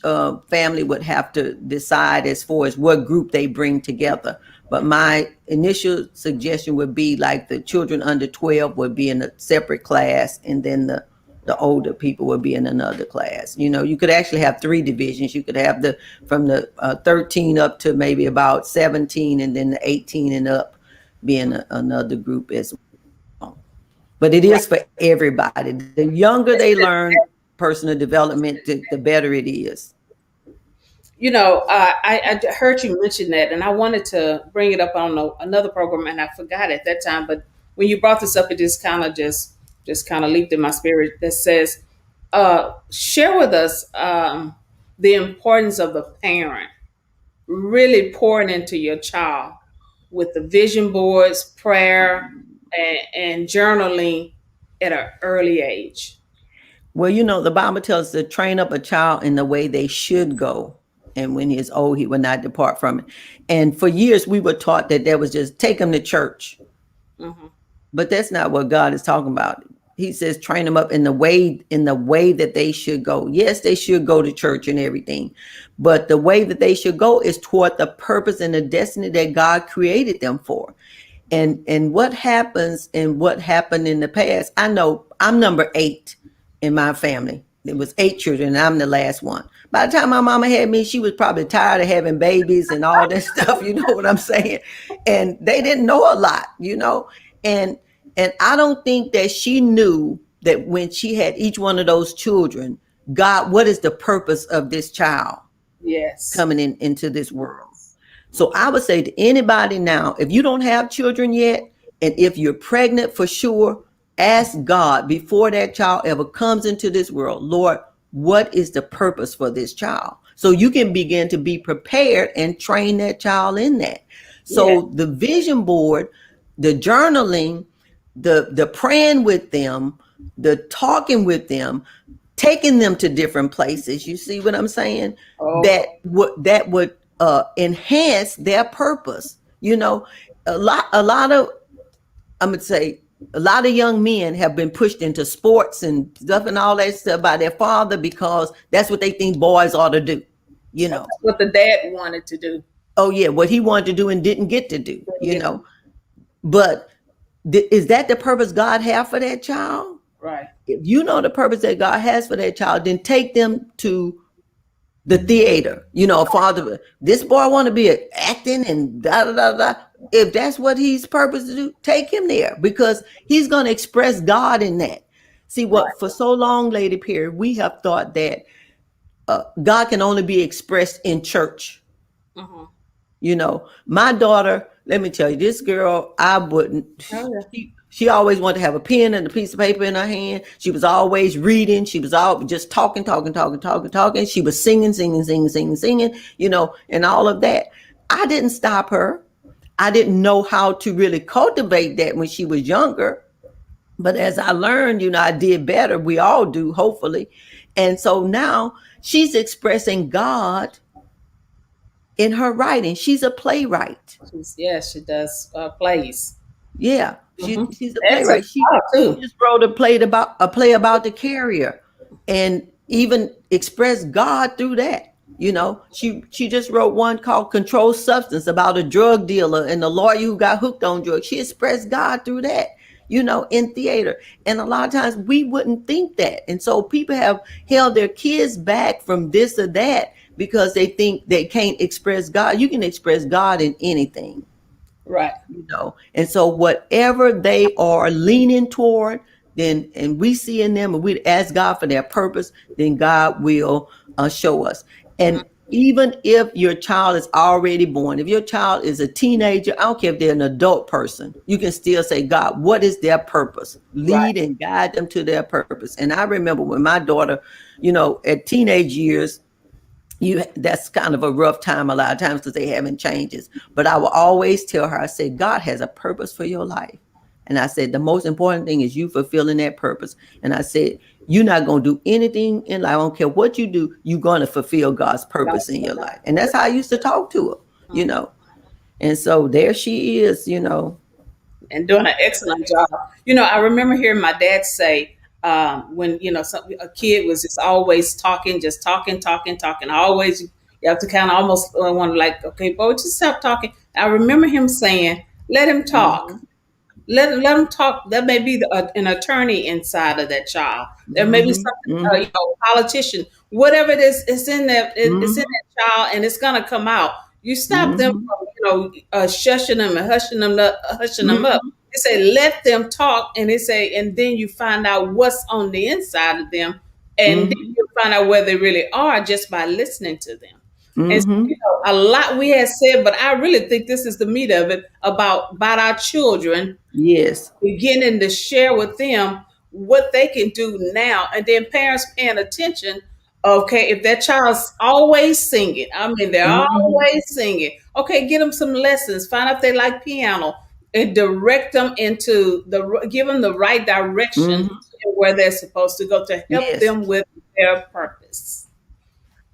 family would have to decide as far as what group they bring together. But my initial suggestion would be like the children under 12 would be in a separate class, and then the older people would be in another class. You could actually have 3 divisions. You could have the from the 13 up to maybe about 17, and then the 18 and up being another group as well. But it is for everybody. The younger they learn personal development, the better it is. I heard you mention that, and I wanted to bring it up on another program, and I forgot at that time. But when you brought this up, it just kind of leaped in my spirit. That says, share with us the importance of the parent really pouring into your child with the vision boards, prayer, and journaling at an early age. Well, the Bible tells us to train up a child in the way they should go. And when he is old, he will not depart from it. And for years, we were taught that was just take them to church. Hmm. But that's not what God is talking about. He says train them up in the way that they should go. Yes, they should go to church and everything, but the way that they should go is toward the purpose and the destiny that God created them for. And what happens and what happened in the past, I know I'm number 8 in my family. There was 8 children, and I'm the last one. By the time my mama had me, she was probably tired of having babies and all that stuff. You know what I'm saying? And they didn't know a lot, and I don't think that she knew that when she had each one of those children, God, what is the purpose of this child Yes. coming into this world? So I would say to anybody now, if you don't have children yet, and if you're pregnant for sure, ask God before that child ever comes into this world, Lord, what is the purpose for this child? So you can begin to be prepared and train that child in that. Yeah. So the vision board, the journaling, the praying with them, the talking with them, taking them to different places. You see what I'm saying? Oh, That would enhance their purpose. A lot of, I'm gonna say, a lot of young men have been pushed into sports and stuff and all that stuff by their father because that's what they think boys ought to do. You know, That's what the dad wanted to do. oh yeah, what he wanted to do and didn't get to do. Didn't You get know, but is that the purpose God have for that child? right. If you know the purpose that God has for that child, then take them to the theater. You know, father, this boy want to be acting and da da da da. If that's what he's purposed to do, take him there because he's going to express God in that. See, Right. what for so long, Lady Perry, we have thought that God can only be expressed in church. Mm-hmm. You know, my daughter, let me tell you, this girl, I wouldn't. Oh yeah. She always wanted to have a pen and a piece of paper in her hand. She was always reading. She was all just talking, talking, talking, talking, talking. She was singing, singing, singing, singing, singing, you know, and all of that. I didn't stop her. I didn't know how to really cultivate that when she was younger. But as I learned, you know, I did better. We all do, hopefully. And so now she's expressing God in her writing. She's a playwright. She does plays. Yeah, Mm-hmm. she's a Excellent playwright. She job she too. just wrote a play about the carrier, and even expressed God through that. You know, she just wrote one called "Controlled Substance" about a drug dealer and the lawyer who got hooked on drugs. She expressed God through that. You know, in theater, and a lot of times we wouldn't think that, and so people have held their kids back from this or that because they think they can't express God. You can express God in anything, Right. you know. And so whatever they are leaning toward, then and we see in them and we ask God for their purpose, then God will show us. And even if your child is already born, if your child is a teenager, I don't care if they're an adult person, you can still say, God, what is their purpose? Right. Lead and guide them to their purpose. And I remember when my daughter, you know, at teenage years, you that's kind of a rough time a lot of times because they having changes, but I will always tell her, I said, God has a purpose for your life, and I said the most important thing is you fulfilling that purpose. And I said, you're not going to do anything in life, I don't care what you do, you're going to fulfill God's purpose in your life. And that's how I used to talk to her, you know. And so there she is, you know. And doing an excellent job. I remember hearing my dad say when a kid was just always talking, just talking, talking, talking. Always, you have to kind of almost want to like, okay, boy, just stop talking. I remember him saying, "Let him talk." Hmm. Let them talk. There may be an attorney inside of that child. There may be Hmm. something, Hmm. politician, whatever it is. It's in that. It's in Hmm. that child, and it's gonna come out. You stop them Hmm. from, shushing them and hushing them up, hushing them up. Hmm. They say let them talk, and they say, and then you find out what's on the inside of them, and then Hmm. you find out where they really are just by listening to them. And so, Hmm. a lot we had said, but I really think this is the meat of it about our children, Yes. beginning to share with them what they can do now, and then parents paying attention. Okay, if that child's always singing, I mean, they're Hmm. always singing. Okay, get them some lessons. Find out if they like piano, and direct them give them the right direction Hmm. to where they're supposed to go to help Yes. them with their purpose.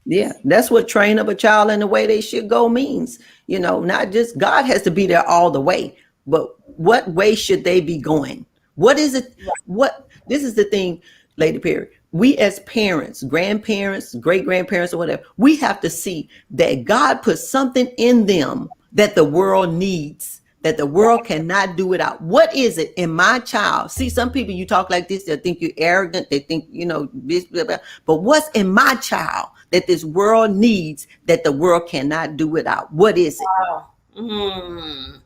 Yeah, that's what train up a child in the way they should go means. You know, not just God has to be there all the way, but what way should they be going? What is it? What this is the thing, Lady Perry. We as parents, grandparents, great grandparents, or whatever, we have to see that God put something in them that the world needs, that the world cannot do without. What is it in my child? See, some people you talk like this, they think you're arrogant, they think, you know, this, blah, blah. But what's in my child that this world needs that the world cannot do without? What is it? Wow. Mm.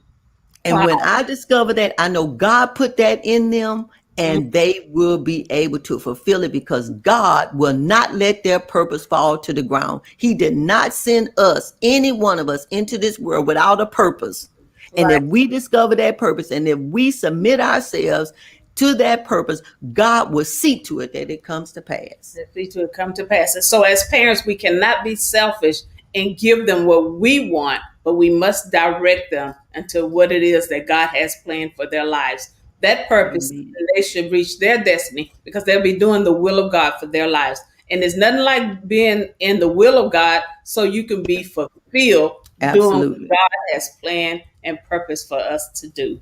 And Wow. when I discover that, I know God put that in them and they will be able to fulfill it because God will not let their purpose fall to the ground. He did not send us, any one of us, into this world without a purpose. And Right. if we discover that purpose and if we submit ourselves to that purpose, God will see to it that it comes to pass. That lead to it come to pass. And so, as parents, we cannot be selfish and give them what we want, but we must direct them into what it is that God has planned for their lives. That purpose, Amen. and they should reach their destiny because they'll be doing the will of God for their lives. And there's nothing like being in the will of God so you can be fulfilled doing what Absolutely. God has planned and purpose for us to do.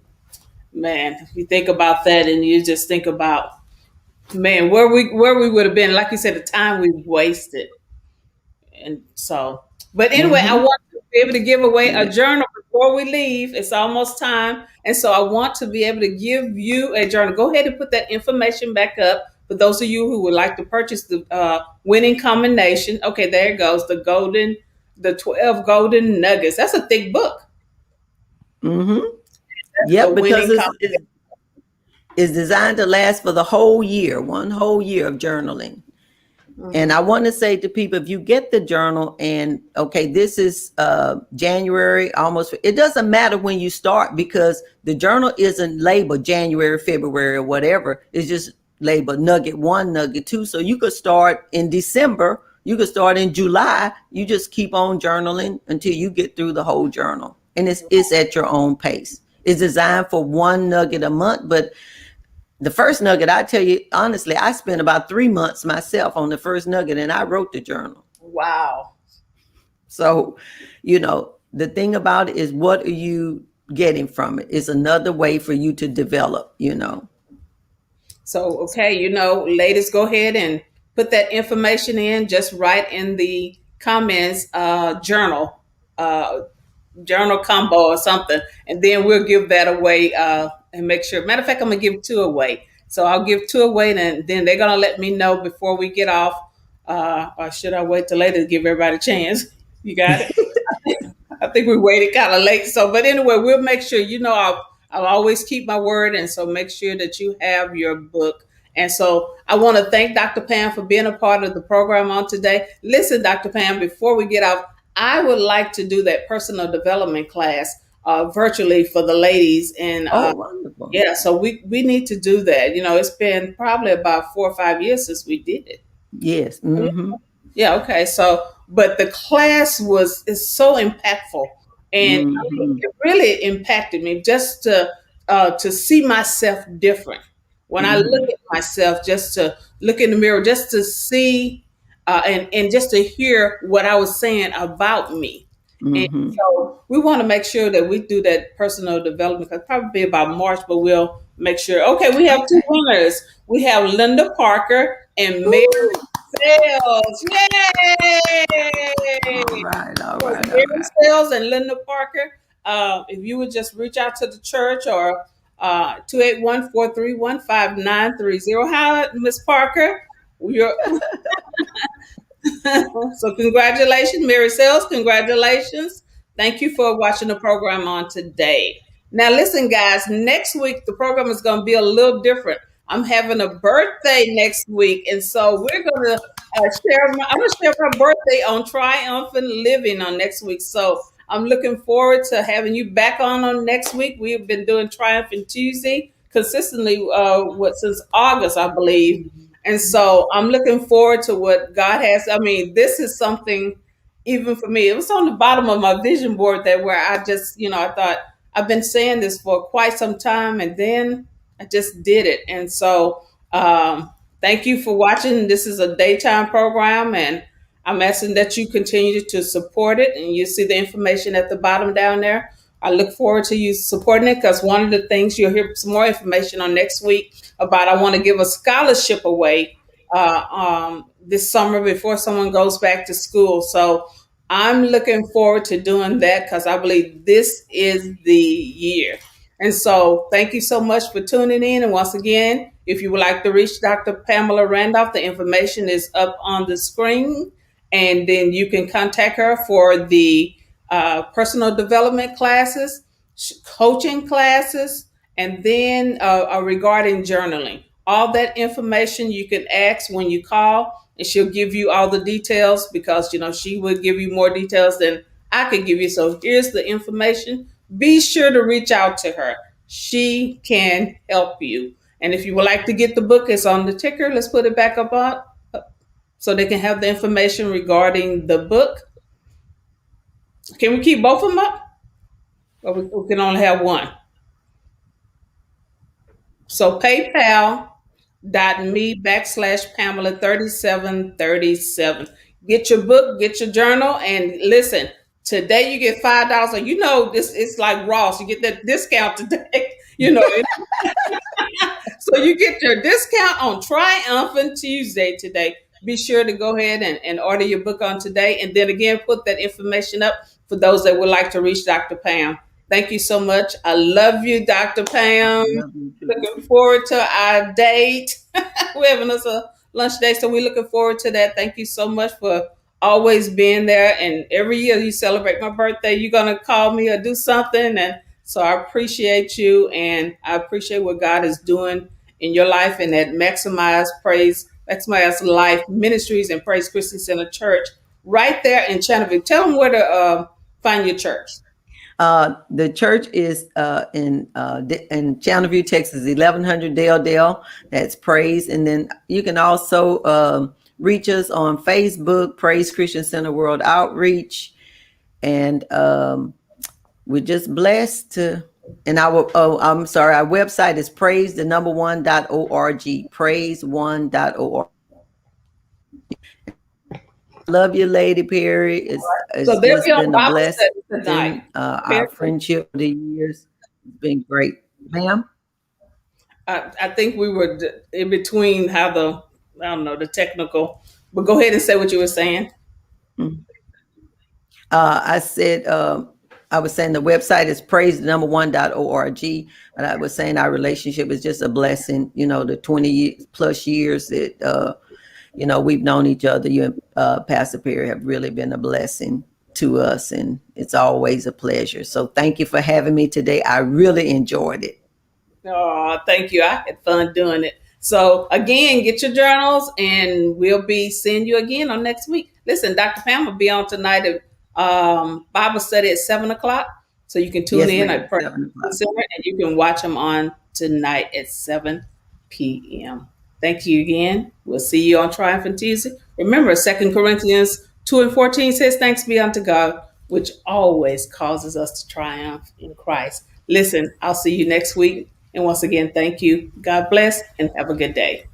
Man, if you think about that and you just think about, man, where we would have been, like you said, the time we wasted. And so, but anyway, I Mm-hmm. want to be able to give away a Yeah. journal before we leave. It's almost time. And so I want to be able to give you a journal. Go ahead and put that information back up for those of you who would like to purchase the winning combination. Okay, there it goes. The 12 golden nuggets. That's a thick book. Mm-hmm. That's the Yep, because winning it's designed to last for the whole year, one whole year of journaling. And combination. I want to say to people, if you get the journal and okay, this is January, almost, it doesn't matter when you start because the journal isn't labeled January, February, or whatever. It's just labeled nugget one, nugget two. So you could start in December, you could start in July. You just keep on journaling until you get through the whole journal. And it's at your own pace. It's designed for one nugget a month, but the first nugget, I tell you honestly, I spent about 3 months myself on the first nugget and I wrote the journal. Wow. So, the thing about it is what are you getting from it? It's another way for you to develop. So, okay, ladies, go ahead and put that information in. Just write in the comments, uh, journal combo or something, and then we'll give that away and make sure. Matter of fact, I'm gonna give two away. So I'll give two away, and then they're gonna let me know before we get off. Or should I wait till later to give everybody a chance? You got it. I think we waited kind of late. So, but anyway, we'll make sure, I'll always keep my word. And so make sure that you have your book. And so I want to thank Dr. Pam for being a part of the program on today. Listen, Dr. Pam, before we get off, I would like to do that personal development class virtually for the ladies. And Oh, wonderful. yeah, so we need to do that. It's been probably about 4 or 5 years since we did it. Yes. Mm-hmm. Yeah, okay. So, but the class is so impactful, and I mean, Mm-hmm. it really impacted me just to see myself different. When I look Mm-hmm. at myself, just to look in the mirror, just to see and just to hear what I was saying about me. And Mm-hmm. so we want to make sure that we do that personal development. It'll probably be about March, but we'll make sure. Okay, we have two Okay. winners. We have Linda Parker and Mary Ooh. Sales. All Yay! right. All So right. All Mary right. Sales and Linda Parker, if you would just reach out to the church or 281 Hi, Miss Parker. You're, so congratulations, Mary Sales. Congratulations. Thank you for watching the program on today. Now, listen, guys, next week the program is going to be a little different. I'm having a birthday next week, and so we're going to I'm going to share my birthday on Triumphant Living on next week. So I'm looking forward to having you back on next week. We've been doing Triumphant Tuesday consistently, since August, I believe. And so I'm looking forward to what God has. I mean, this is something even for me. It was on the bottom of my vision board that where I just, I thought I've been saying this for quite some time and then I just did it. And so thank you for watching. This is a daytime program and I'm asking that you continue to support it and you see the information at the bottom down there. I look forward to you supporting it because one of the things you'll hear some more information on next week about I want to give a scholarship away this summer before someone goes back to school. So I'm looking forward to doing that because I believe this is the year. And so thank you so much for tuning in. And once again, if you would like to reach Dr. Pamela Randolph, the information is up on the screen. And then you can contact her for the personal development classes, coaching classes, and then regarding journaling. All that information you can ask when you call, and she'll give you all the details because she would give you more details than I could give you. So here's the information. Be sure to reach out to her. She can help you. And if you would like to get the book, it's on the ticker. Let's put it back up on so they can have the information regarding the book. Can we keep both of them up? Or we can only have one? So PayPal.me/Pamela 3737. Get your book, get your journal, and listen. Today you get $5. So you know this it's like Ross. You get that discount today. You know, so you get your discount on Triumphant Tuesday today. Be sure to go ahead and order your book on today. And then again, put that information up for those that would like to reach Dr. Pam. Thank you so much. I love you, Dr. Pam. Love you too. Looking forward to our date. We're having us a lunch day, so we're looking forward to that. Thank you so much for always being there. And every year you celebrate my birthday, you're gonna call me or do something. And so I appreciate you, and I appreciate what God is doing in your life and at Maximize Life Ministries and Praise Christian Center Church right there in Chattanooga. Tell them where to find your church. The church is in Channelview, Texas, 1100 Dale. That's Praise. And then you can also reach us on Facebook, Praise Christian Center World Outreach. And we're just blessed to. And our website is praise1.org, praise1.org. Love you, Lady Perry. It's So they'll just be on been a Bible blessing. study tonight. Our friendship over the years has been great, ma'am. I think we were in between how I don't know, the technical, but go ahead and say what you were saying. I said, I was saying the website is praise1.org, but I was saying our relationship is just a blessing. You know, the 20 plus years that we've known each other. You and Pastor Perry have really been a blessing to us, and it's always a pleasure. So thank you for having me today. I really enjoyed it. Oh, thank you. I had fun doing it. So again, get your journals, and we'll be seeing you again on next week. Listen, Dr. Pam will be on tonight at Bible study at 7:00. So you can tune Yes, in ma'am. at Prayer 7 o'clock. Center, and you can watch them on tonight at 7 p.m. Thank you again. We'll see you on Triumphant Tuesday. Remember, 2 Corinthians 2:14 says, "Thanks be unto God, which always causes us to triumph in Christ." Listen, I'll see you next week. And once again, thank you. God bless and have a good day.